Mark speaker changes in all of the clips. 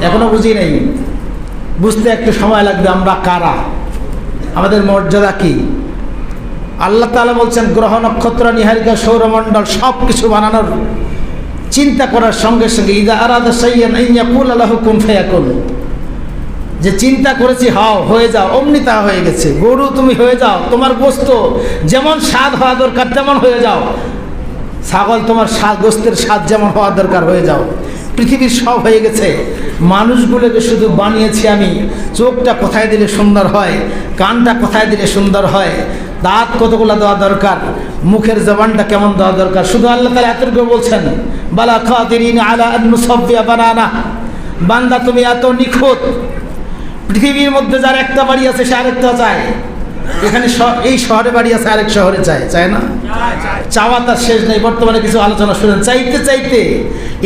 Speaker 1: এখনো বুঝি নাই, বুঝতে একটু সময় লাগবে। আমরা কারা, আমাদের মর্যাদা কি? আল্লাহ তাআলা বলছেন গ্রহ নক্ষত্র নিহারিকা সৌরমণ্ডল সব কিছু বানানোর চিন্তা করার সঙ্গে সঙ্গে ইদা আরাদা শাইআন আন ইয়াকুলা লাহু কুন ফায়াকুন, যে চিন্তা করেছি হাও হয়ে যাও, অমনি তা হয়ে গেছে। গরু তুমি হয়ে যাও, তোমার গোস্ত যেমন স্বাদ হওয়া দরকার তেমন হয়ে যাও। ছাগল তোমার গোস্তের স্বাদ যেমন হওয়া দরকার হয়ে যাও। পৃথিবীর সব হয়ে গেছে, মানুষগুলোকে শুধু বানিয়েছি আমি। চোখটা কোথায় দিলে সুন্দর হয়, কানটা কোথায় দিলে সুন্দর হয়, দাঁত কতগুলো দেওয়া দরকার, মুখের জবানটা কেমন দেওয়া দরকার, শুধু আল্লাহ তাআলা এতটুকু বলছেন বালা কাদিরিন আলা আন নুসাব্বিয়া বানানা। বান্দা তুমি এত নিখুঁত, পৃথিবীর মধ্যে যার একটা বাড়ি আছে সে আরেকটা চায়। এখানে এই শহরে বাড়ি আছে, আরেক শহরে চায় না? চাওয়া তার শেষ নেই। বর্তমানে কিছু আলোচনা শুনেন, চাইতে চাইতে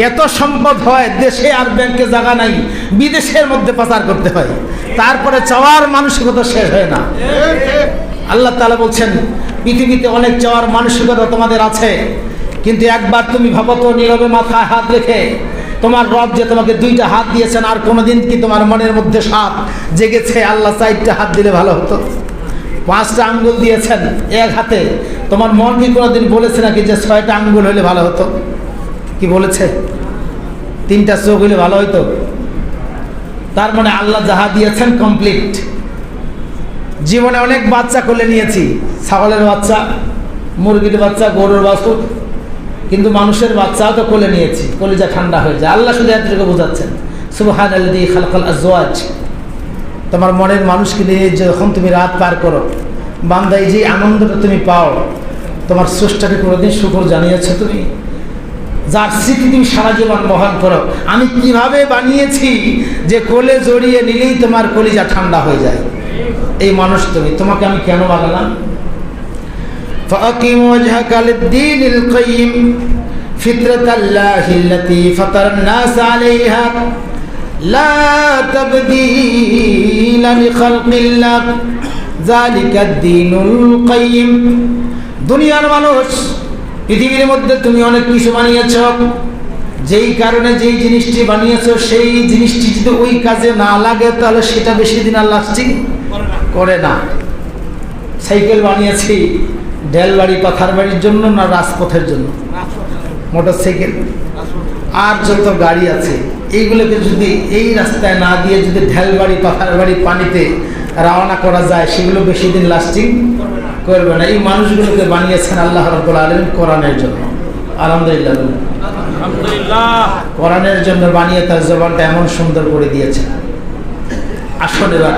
Speaker 1: এত সম্পদ হয়, দেশে আর ব্যাংকে জায়গা নাই, বিদেশের মধ্যে পাচার করতে হয়, তারপরে চাওয়ার মানসিকতা শেষ হয় না। আল্লাহ তাআলা বলছেন পৃথিবীতে অনেক চাওয়ার মানসিকতা তোমাদের আছে, কিন্তু একবার তুমি ভাবো তো, নীরবে মাথায় হাত রেখে, তোমার রব যে তোমাকে দুইটা হাত দিয়েছেন, আর কোনোদিন কি তোমার মনের মধ্যে সাপ জেগেছে আল্লাহ চারটা হাত দিলে ভালো হতো? পাঁচটা আঙ্গুল দিয়েছেন এক হাতে, তোমার মন কি কোনোদিন বলেছে নাকি যে ছয়টা আঙ্গুল হলে ভালো হতো? কি বলেছে? তিনটা চোখ হলে ভালো হতো? তার মানে আল্লাহ যাহা দিয়েছেন কমপ্লিট। জীবনে অনেক বাচ্চা কোলে নিয়েছি, ছাগলের বাচ্চা, মুরগির বাচ্চা, গরুর বাছুর, কিন্তু মানুষের বাচ্চাও তো কোলে নিয়েছি, কলিজা ঠান্ডা হয়ে যায়। আল্লাহ শুধু এতটুকু বোঝাচ্ছেন সুবহানাল্লাযী খালাকাল আজওয়াজ। তোমার মনের মানুষকে নিয়ে যখন তুমি রাত পার করো, বান্দা এই যে আনন্দটা তুমি পাও, তোমার স্রষ্টাকে কোনোদিন শুকর জানিয়েছো তুমি? যার স্মৃতি তুমি সারা জীবন বহন করো, আমি কিভাবে বানিয়েছি যে কোলে জড়িয়ে নিলেই তোমার কলিজা ঠান্ডা হয়ে যায়। এই মানুষ তুমি, তোমাকে আমি কেন বানালাম? فأقم وجهك للدين القيم فطرة الله التي فطر الناس عليها لا تبديل لخلق الله ذلك الدين القيم। দুনিয়ার মানুষ, পৃথিবীর মধ্যে তুমি অনেক কিছু বানিয়েছো, যেই কারণে যেই জিনিসটি বানিয়েছো সেই জিনিসটি যদি ওই কাজে না লাগে তাহলে সেটা বেশি দিন আর লাস্টিং করে না। সাইকেল বানিয়েছি ঢেল বাড়ি পাথার বাড়ির জন্য না রাজপথের জন্য? মোটর সাইকেল আর যত গাড়ি আছে এইগুলোকে যদি এই রাস্তায় না দিয়ে যদি ঢেল বাড়ি পাথার বাড়ি পানিতে রওনা করা যায়, সেগুলো বেশি দিন লাস্টিং করবে না। এই মানুষগুলোকে বানিয়েছেন আল্লাহ রাব্বুল আলামিন কোরআনের জন্য। আলহামদুলিল্লাহ, কোরআনের জন্য বানিয়ে তার জবানটা এমন সুন্দর করে দিয়েছেন। আসলে এবার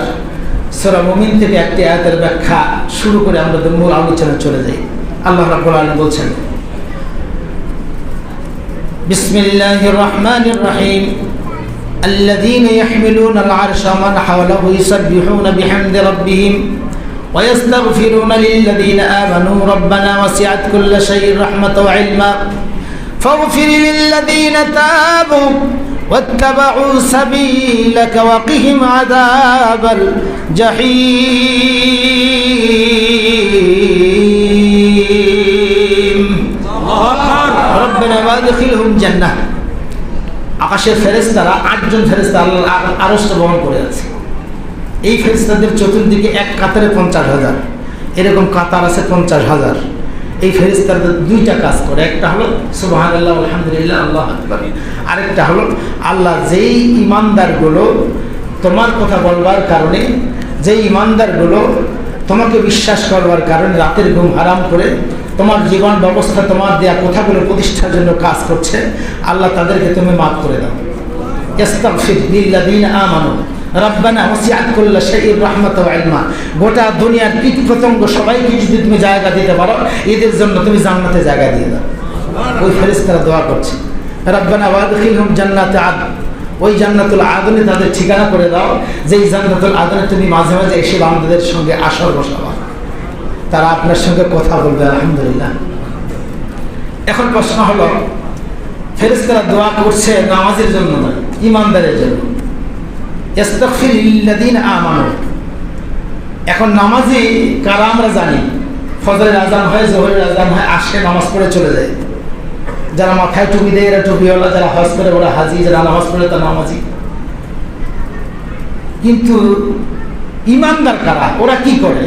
Speaker 1: সূরা মুমিন থেকে একটি আয়াতের ব্যাখ্যা শুরু করে আমরা মূল আলোচনা চলে যাই। আল্লাহ রাব্বুল আলামিন বলছেন বিসমিল্লাহির রহমানির রহিম আল্লাযীনা ইয়াহমিলুনাল আরশা ওয়া মান হাওলাহু ইউসাব্বিহুনা বিহামদি রাব্বিহিম ওয়া ইস্তাগফিরুনা লিল্লাযীনা আমানু রাব্বানা ওয়াসি'আত কুল্লা শাইইন রাহমাতাও ওয়া ইলমা ফাগফির লিল্লাযীনা তাবু واتبعوا سبيلك وقهم عذاب الجحيم ربنا وادخلهم جنة। আকাশের ফেরেশতারা 8 জন ফেরেশতা আল্লাহর আরশে বহন করে আছে। এই ফেরেশতাদের চতুর্দিকে এক কাতারে 50,000, এরকম কাতার আছে 50,000। এই ফেরেশতাদের দুইটা কাজ করে, একটা হলো সুবহানাল্লাহ আলহামদুলিল্লাহ আল্লাহু আকবার, আরেকটা হলো আল্লাহ যেই ইমানদারগুলো তোমার কথা বলবার কারণে, যেই ইমানদারগুলো তোমাকে বিশ্বাস করবার কারণে রাতের ঘুম হারাম করে তোমার জীবন ব্যবস্থা তোমার দেয়া কথাগুলো প্রতিষ্ঠার জন্য কাজ করছে, আল্লাহ তাদেরকে তুমি মাফ করে দাও। ইস্তাগফির লিল্লাযীনা আমানু রাব্বানা ওয়াসি'আত কুল্লা শাইইন রাহমাতাও ওয়া ইলমা। গোটা দুনিয়ার কীট পতঙ্গ সবাইকে যদি তুমি জায়গা দিতে পারো, এদের জন্য তুমি জান্নাতে জায়গা দিয়ে দাও। ওই ফেরেশতারা দোয়া করছে রাব্বানা ওয়াদখিলহুম জান্নাতে আদন, ওই জান্নাতুল আদনে তাদের ঠিকানা করে দাও, যেই জান্নাতুল আদনে তুমি মাঝে মাঝে এসে বান্দাদের সঙ্গে আসর বসাবা, তারা আপনার সঙ্গে কথা বলবে। আলহামদুলিল্লাহ। এখন প্রশ্ন হলো, ফেরেশতারা দোয়া করছে নামাজের জন্য নয়, ইমানদারের জন্য। ইস্তাগফির লিল্লাযীনা আমানু। এখন নামাজি কারা আমরা জানি, ফজরের আজান হয়, জোহরের আজান হয়, আসে নামাজ পড়ে চলে যায়। যারা মাথায় টুপি দেয় এরা টুপিওয়ালা, যারা হজ করে ওরা হাজি, যারা নামাজ পড়ে তারা নামাজি। কিন্তু ইমানদার কারা, ওরা কি করে?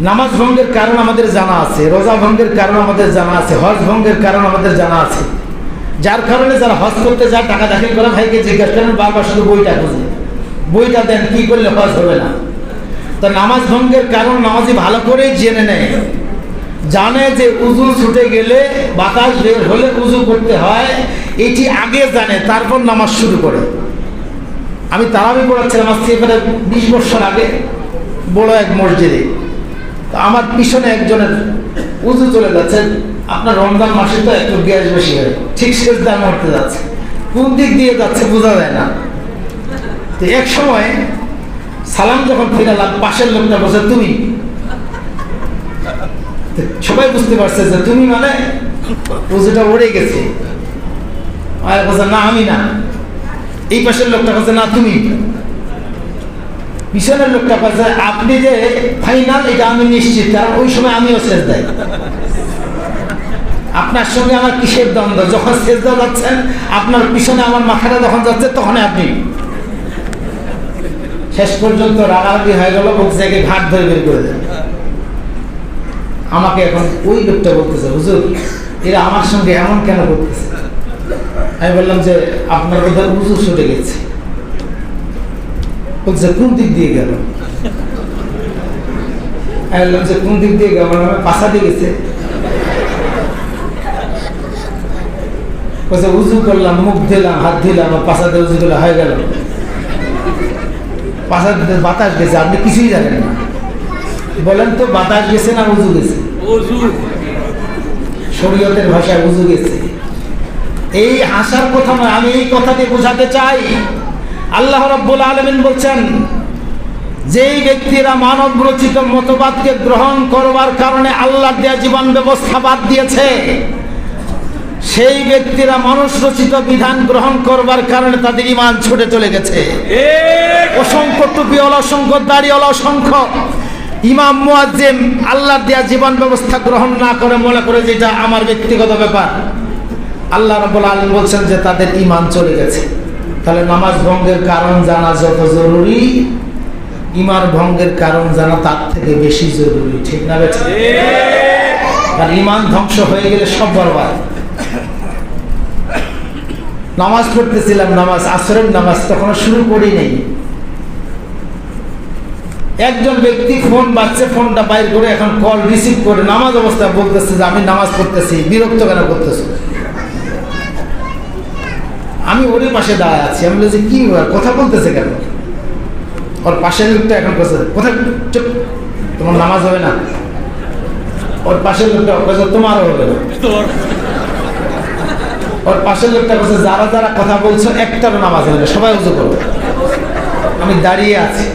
Speaker 1: নামাজ ভঙ্গের কারণ আমাদের জানা আছে, রোজা ভঙ্গের কারণ আমাদের জানা আছে, হজ ভঙ্গের কারণ আমাদের জানা আছে। যার কারণে যারা হজ করতে যায় টাকা দাখিল করে ভাইকে জিজ্ঞাসা করেন, বারবার শুধু বইটা খুঁজে, বইটা দেন, কি করলে হজ হবে না। তো নামাজ ভঙ্গের কারণ নামাজি ভালো করে জেনে নেয়, জানে যে উজু ছুটে গেলে বাতাস বের হলে উজু করতে হয়, এটি আগে জানে, তারপর নামাজ শুরু করে। আমি তারাবি পড়াচ্ছিলাম আজকে প্রায় 20 বছর আগে বড় এক মসজিদে। তো আমার পিছনে একজনের উজু চলে যাচ্ছে, আপনার রমজান মাসে তো একটু গ্যাস বেশি হয়, ঠিক সেজদার মরতে যাচ্ছে, কোন দিক দিয়ে যাচ্ছে বোঝা যায় না। তো এক সময় সালাম যখন ফিরালাম, পাশের লোকটা বলছে তুমি। সবাই বুঝতে পারছে যে তুমি মানে উজুটা উড়ে গেছে। আর বলছে না আমি না। এই পাশের লোকটা বলছে না তুমি। পিছনের লোকটা বলছে আপনি যে ফাইনাল, এটা আমি নিশ্চিত, কারণ ওই সময় আমিও সেজদায়। আপনার সঙ্গে আমার কিসের দ্বন্দ্ব? যখন সেজদা যাচ্ছেন, আপনার পিছনে আমার মাথাটা যখন যাচ্ছে, তখন আপনি। শেষ পর্যন্ত রাগারাগি হয়ে গেল, বলছে ঘাট ধরে বের করে দেন। আমাকে এখন ওই লোকটা বলতেছে, হুজুর এরা আমার সঙ্গে এমন কেন করতেছে? আমি বললাম যে আপনার বোধহয় উজু ছুটে গেছে। বলছে কোন দিক দিয়ে গেল? আমি বললাম যে কোন দিক দিয়ে গেল? পাশা দিয়ে গেছে। বলছে উজু করলাম, মুখ দিলাম, হাত দিলাম, পাশা দিয়ে উজু করলে হয়ে গেল। পাশা দিতে বাতাস গেছে, আপনি কিছুই জানেন না। বলেন তো বাতাস গেছে না উজু গেছে? শরীয়তের ভাষায় উজু গেছে। এই হাসার কথা নয়, আমি এই কথাটি বোঝাতে চাই। আল্লাহ রাব্বুল আলামিন বলছেন, যেই ব্যক্তিরা মানব রচিত মতবাদকে গ্রহণ করবার কারণে আল্লাহ দেয়া জীবন ব্যবস্থা বাদ দিয়েছে, সেই ব্যক্তিরা মানুষ রচিত বিধান গ্রহণ করবার কারণে তাদের ঈমান ছুটে চলে গেছে। অসংখ্য টুপিওয়ালা, অসংখ্য দাড়িওয়ালা, অসংখ্য ইমাম মুয়াজ্জিম আল্লাহ দেয়া জীবন ব্যবস্থা গ্রহণ না করে মনে করে যে এটা আমার ব্যক্তিগত ব্যাপার। আল্লাহ রাব্বুল আলামিন বলছেন যে তাদের ঈমান চলে গেছে। তাহলে নামাজ ভঙ্গের কারণ জানা যত জরুরি, ঈমান ভঙ্গের কারণ জানা তার থেকে বেশি জরুরি। ঠিক না বেঠিক? আর ঈমান ধ্বংস হয়ে গেলে সব বরবাদ। নামাজ পড়তেছিলাম, নামাজ আসরের নামাজ তখন শুরু করি নেই। একজন ব্যক্তি ফোন বাজছে, ফোনটা বাইর করে এখন কল রিসিভ করে নামাজ অবস্থায় বলতেছে যে আমি নামাজ পড়তেছি, বিরক্ত কেন করতেছ? আমি ওরই পাশে দাঁড়ায় আছি। আমি বলছি কি কথা বলতেছে কেন? ওর পাশের লোকটা এখন বলছে কোথায়, চুপ, তোমার নামাজ হবে না। ওর পাশের লোকটা বলছে তোমারও হবে না। ওর পাশের লোকটা বলছে যারা যারা কথা বলছো একটারও নামাজ হবে না, সবাই উজু করো। আমি দাঁড়িয়ে আছি,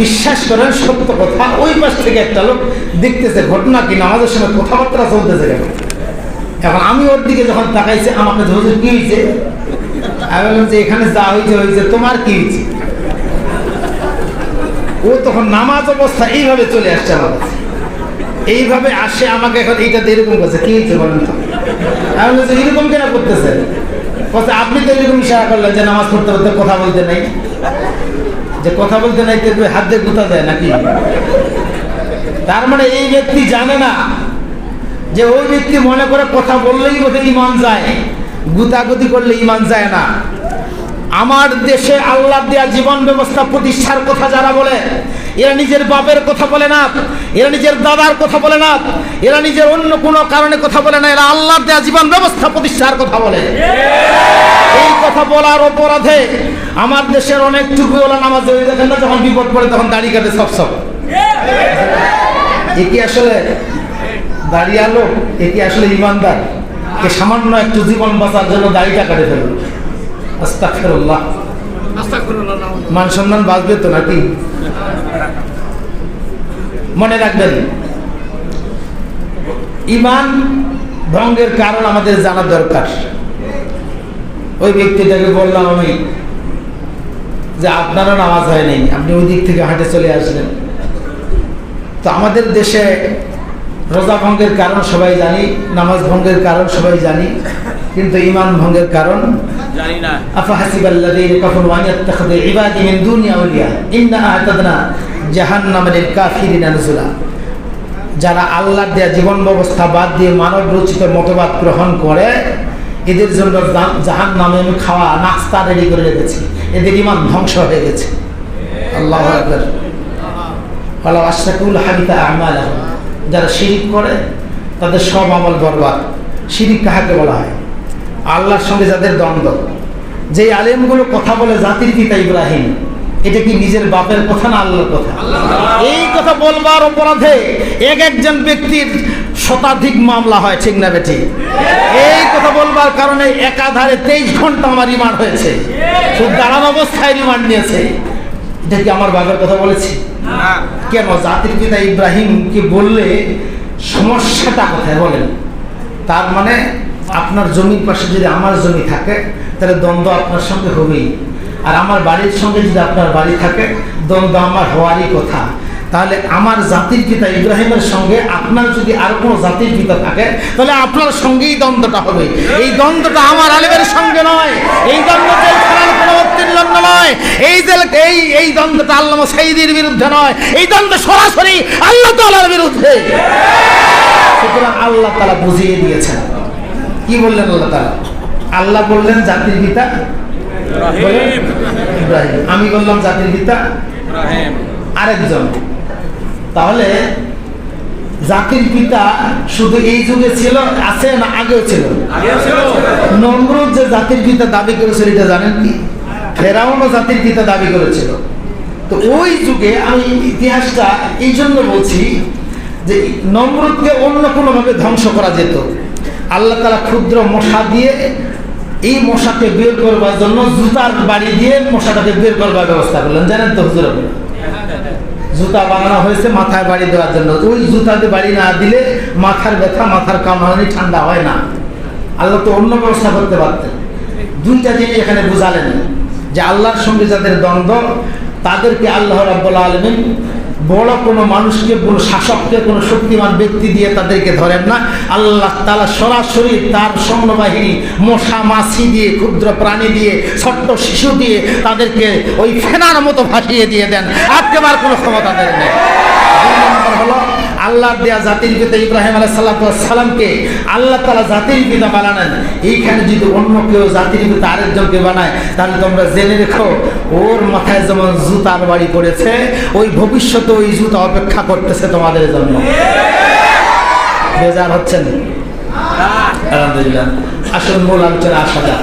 Speaker 1: বিশ্বাস করেন সত্য কথা, ওই পাশ থেকে একটা লোক দেখতেছে ঘটনা কি, নামাজের সময় কথাবার্তা চলতেছে কেন। এখন আমি ওর দিকে যখন তাকাইছি, আমাকে হুজুর কি হয়েছে? আমি বললাম যে এখানে যা হয়েছে হয়েছে, তোমার কি হয়েছে? ও তখন নামাজ অবস্থা এইভাবে চলে আসছে আমার কাছে, এইভাবে আসে আমাকে এখন এইটাতে এরকম করছে, কি হয়েছে বলেন তো? আমি বলছি এরকম কেন করতেছে? বলছে আপনি তো এরকম ইশারা করলেন যে নামাজ পড়তে পড়তে কথা বলতে নাই, যে কথা বলতে নাই হাত দিয়ে গুতা যায় নাকি? তার মানে এই ব্যক্তি জানে না যে ওই ব্যক্তি মনে করে কথা বললেই বোধহয় ঈমান যায়, গুতাগুতি করলে ঈমান যায় না। আমার দেশে আল্লাহ দেয়া জীবন ব্যবস্থা প্রতিষ্ঠার কথা যারা বলে, এরা নিজের বাপের কথা বলে না, এরা নিজের দাদার কথা বলে না, এরা নিজের অন্য কোনো কারণে কথা বলে না, এরা আল্লাহ দেয়া জীবন ব্যবস্থা প্রতিষ্ঠার কথা বলে। এই কথা বলার অপরাধে আমার দেশের অনেক টুপিওয়ালা নামাজ দেখেন না, যখন বিপদ পড়ে তখন দাড়ি কাটে সব সব। এ কি আসলে দাঁড়িয়ে লোক? এ কি আসলে ইমানদার? কে সামান্য একটু জীবন বাঁচার জন্য দাড়িটা কাটে ফেলল? আস্তাগফিরুল্লাহ। মান সম্মান বাঁচবে তো নাকি? মনে রাখবেন, ঈমান ভঙ্গের কারণ আমাদের জানা দরকার। ওই ব্যক্তিটাকে বললাম আমি যে আপনারও নামাজ হয়নি, আপনি ওই দিক থেকে হাঁটে চলে আসলেন। তো আমাদের দেশে রোজা ভঙ্গের কারণ সবাই জানি, নামাজ ভঙ্গের কারণ সবাই জানি, কিন্তু ঈমান ভঙ্গের কারণ
Speaker 2: জানি না।
Speaker 1: আফাহাসিবাল্লাযীনা কাফারু আন ইয়াত্তাখিযু ইবাদি মিন দুনি আউলিয়া ইন্না আ'তাদনা জাহান্নামা লিল কাফিরিনা নুজুলা। যারা আল্লাহর দেয়া জীবন ব্যবস্থা বাদ দিয়ে মানব রচিত মতবাদ গ্রহণ করে, এদের জন্য জাহান্নামে আমি খাওয়া নাস্তা রেডি করে রেখেছি। এদের ঈমান ধ্বংস হয়ে গেছে। আল্লাহু আকবার। ওয়ালা আশরাকুল হাবিতা আমালুহুম। যারা শিরিক করে তাদের সব আমল বরবাদ। শিরিক কাকে বলা হয়? আল্লাহর সঙ্গে যাদের দ্বন্দ্ব। যে আলেমগুলো কথা বলে জাতির পিতা ইব্রাহিম, এটা কি নিজের বাপের কথা না আল্লাহর কথা? এই কথা বলবার অপরাধে একজন ব্যক্তির শতাধিক মামলা হয়, ঠিক না বেটি? এই কথা বলবার কারণে একাধারে 23 ঘন্টা আমার রিমান্ড হয়েছে। শুধু দাঁড়ানো অবস্থায় রিমান্ড নিয়েছে। এটা কি আমার বাপের কথা বলেছি? কেন? জাতির পিতা ইব্রাহিমকে বললে সমস্যাটা কোথায় বলেন? তার মানে আপনার জমির পাশে যদি আমার জমি থাকে তাহলে দ্বন্দ্ব আপনার সঙ্গে হবেই, আর আমার বাড়ির সঙ্গে যদি আপনার বাড়ি থাকে দ্বন্দ্ব আমার হওয়ারই কথা। তাহলে আমার জাতির পিতা ইব্রাহিমের সঙ্গে আপনার যদি আর কোনো জাতির পিতা থাকে তাহলে আপনার সঙ্গেই দ্বন্দ্বটা হবে। এই দ্বন্দ্বটা আমার আলেমের সঙ্গে নয়, এই দ্বন্দ্বটা কোনো উত্তীর্ণ নয়, এই দ্বন্দ্বটা আল্লামা সাইদির বিরুদ্ধে নয়, এই দ্বন্দ্ব সরাসরি আল্লাহ তাআলার বিরুদ্ধে। সুতরাং আল্লাহ তাআলা বুঝিয়ে দিয়েছেন। কি বললেন আল্লাহ তাআলা? আল্লাহ বললেন জাতির পিতা ইব্রাহিম, আমি বললাম জাতির পিতা আরেকজন। তাহলে জাতির পিতা শুধু এই যুগে ছিল, আছে না আগেও ছিল? নমরুদ যে জাতির পিতা দাবি করেছিল এটা জানেন কি? ফেরাউনও জাতির পিতা দাবি করেছিল। তো ওই যুগে আমি ইতিহাসটা এই জন্য বলছি যে নমরুদকে অন্য কোনোভাবে ধ্বংস করা যেত। আল্লাহ তাআলা ক্ষুদ্র মশা দিয়ে এই মশাকে বের করবার জন্য জুতার বাড়ি দিয়ে মশাটাকে বের করবার ব্যবস্থা করলেন। জানেন তো হুজুর, জুতা বানানো হয়েছে মাথায় বাড়ি দেওয়ার জন্য। ওই জুতাতে বাড়ি না দিলে মাথার ব্যথা, মাথার কামড়ানি ঠান্ডা হয় না। আল্লাহ তো অন্য ব্যবস্থা করতে পারতেন। দুইটা জিনিস এখানে বুঝালেন যে আল্লাহর সঙ্গে যাদের দ্বন্দ্ব তাদেরকে আল্লাহ রাব্বুল আলামিন বড় কোনো মানুষকে, কোনো শাসককে, কোনো শক্তিমান ব্যক্তি দিয়ে তাদেরকে ধরেন না। আল্লাহ তাআলা সরাসরি তার সৈন্যবাহিনী মশা মাছি দিয়ে, ক্ষুদ্র প্রাণী দিয়ে, ছোট্ট শিশু দিয়ে তাদেরকে ওই ফেনার মতো ভাসিয়ে দিয়ে দেন। আটকেবার কোনো ক্ষমতা তাদের নেই। দুই নম্বর হলো আল্লাহ দেয়া জাতির পিতা ইব্রাহিম আলাইহিস সালামকে আল্লাহ তাআলা জাতির পিতা বানালেন। এইখানে যদি অন্য কেউ জাতির পিতা আরেকজনকে বানায় তাহলে তোমরা জেনে রেখো, ওর মাথায় যেমন জুতার বাড়ি পড়েছে, ওই ভবিষ্যতে ওই জুতা অপেক্ষা করতেছে তোমাদের জন্য। বেজার হচ্ছেন? আলহামদুলিল্লাহ। আসল মূল আলোচনা আসা যাক।